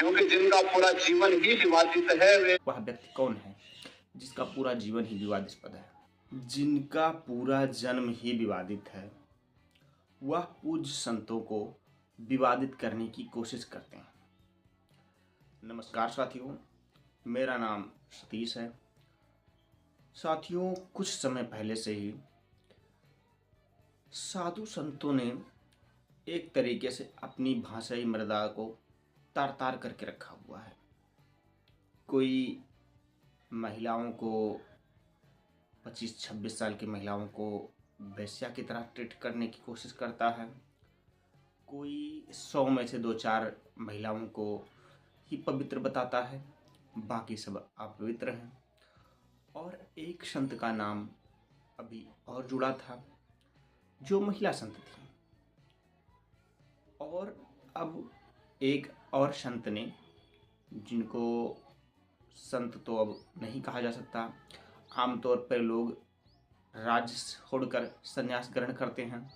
क्योंकि जिनका पूरा जीवन ही विवादित है वे वह व्यक्ति कौन है जिसका पूरा जीवन ही विवादास्पद है? जिनका पूरा जन्म ही विवादित है वह पूज्य संतों को विवादित करने की कोशिश करते हैं। नमस्कार साथियों, मेरा नाम सतीश है। साथियों, कुछ समय पहले से ही साधु संतों ने एक तरीके से अपनी भाषाई मर्यादा को तार तार करके रखा हुआ है। कोई महिलाओं को 25-26 साल की महिलाओं को वेश्या की तरह ट्रीट करने की कोशिश करता है। कोई 100 में से 2-4 महिलाओं को ही पवित्र बताता है, बाकी सब अपवित्र हैं। और एक संत का नाम अभी और जुड़ा था जो महिला संत थी, और अब एक और संत ने, जिनको संत तो अब नहीं कहा जा सकता, आमतौर पर लोग राज्य छोड़कर संन्यास ग्रहण करते हैं,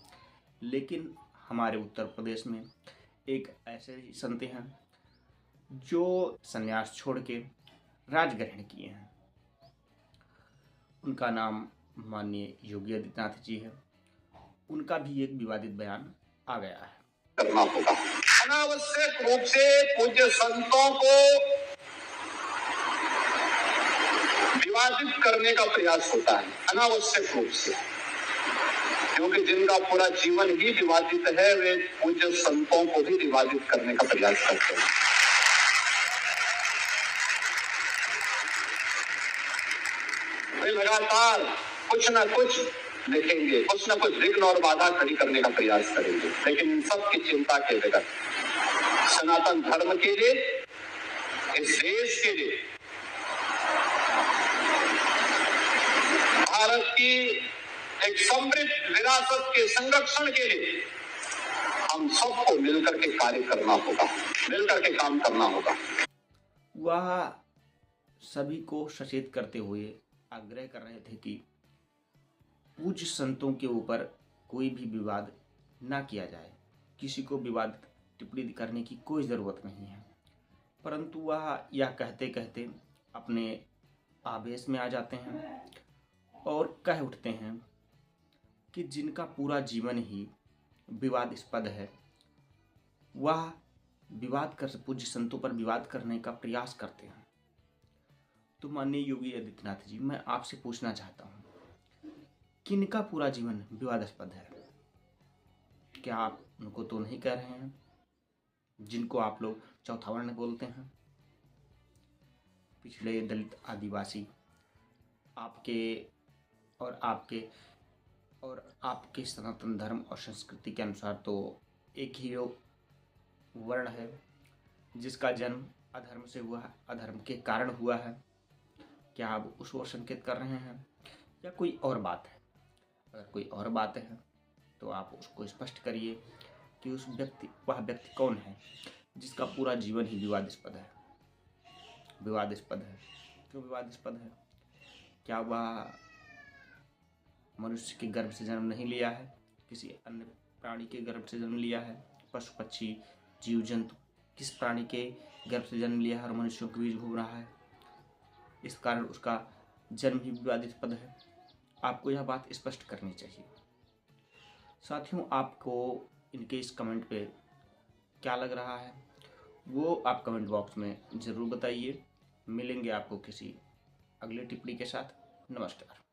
लेकिन हमारे उत्तर प्रदेश में एक ऐसे ही संत हैं जो संन्यास छोड़ के राज ग्रहण किए हैं। उनका नाम माननीय योगी आदित्यनाथ जी है। उनका भी एक विवादित बयान आ गया है। करना होगा। अनावश्यक रूप से पूज्य संतों को विवादित करने का प्रयास होता है, अनावश्यक रूप से, क्योंकि जिनका पूरा जीवन ही विवादित है वे पूज्य संतों को भी विवादित करने का प्रयास करते हैं। वे लगातार कुछ न कुछ लिखेंगे, कुछ न कुछ विघ्न और बाधा खड़ी करने का प्रयास करेंगे, लेकिन इन सब की चिंता के बगैर सनातन धर्म के लिए, इस देश के लिए, भारत की एक समृद्ध विरासत के संरक्षण के लिए हम सबको मिलकर के कार्य करना होगा, मिलकर के काम करना होगा। वह सभी को सचेत करते हुए आग्रह कर रहे थे कि पूज्य संतों के ऊपर कोई भी विवाद ना किया जाए, किसी को विवाद टिप्पणी करने की कोई ज़रूरत नहीं है। परंतु वह यह कहते कहते अपने आवेश में आ जाते हैं और कह उठते हैं कि जिनका पूरा जीवन ही विवादास्पद है वह पूज्य संतों पर विवाद करने का प्रयास करते हैं। तो माननीय योगी आदित्यनाथ जी, मैं आपसे पूछना चाहता हूँ, किनका पूरा जीवन विवादास्पद है? क्या आप उनको तो नहीं कह रहे हैं जिनको आप लोग चौथा वर्ण बोलते हैं? पिछड़े, दलित, आदिवासी आपके सनातन धर्म और संस्कृति के अनुसार तो एक ही वर्ण है जिसका जन्म अधर्म से हुआ है, अधर्म के कारण हुआ है। क्या आप उस ओर संकेत कर रहे हैं या कोई और बात है? अगर कोई और बात है तो आप उसको स्पष्ट करिए कि वह व्यक्ति कौन है जिसका पूरा जीवन ही विवादास्पद है। विवादास्पद है क्यों विवादास्पद है? क्या वह मनुष्य के गर्भ से जन्म नहीं लिया है, किसी अन्य प्राणी के गर्भ से जन्म लिया है? पशु पक्षी जीव जंतु किस प्राणी के गर्भ से जन्म लिया है और मनुष्यों के बीच घूम रहा है? इस कारण उसका जन्म ही विवादास्पद है। आपको यह बात स्पष्ट करनी चाहिए। साथियों, आपको इनके इस कमेंट पे क्या लग रहा है वो आप कमेंट बॉक्स में ज़रूर बताइए। मिलेंगे आपको किसी अगले टिप्पणी के साथ। नमस्कार।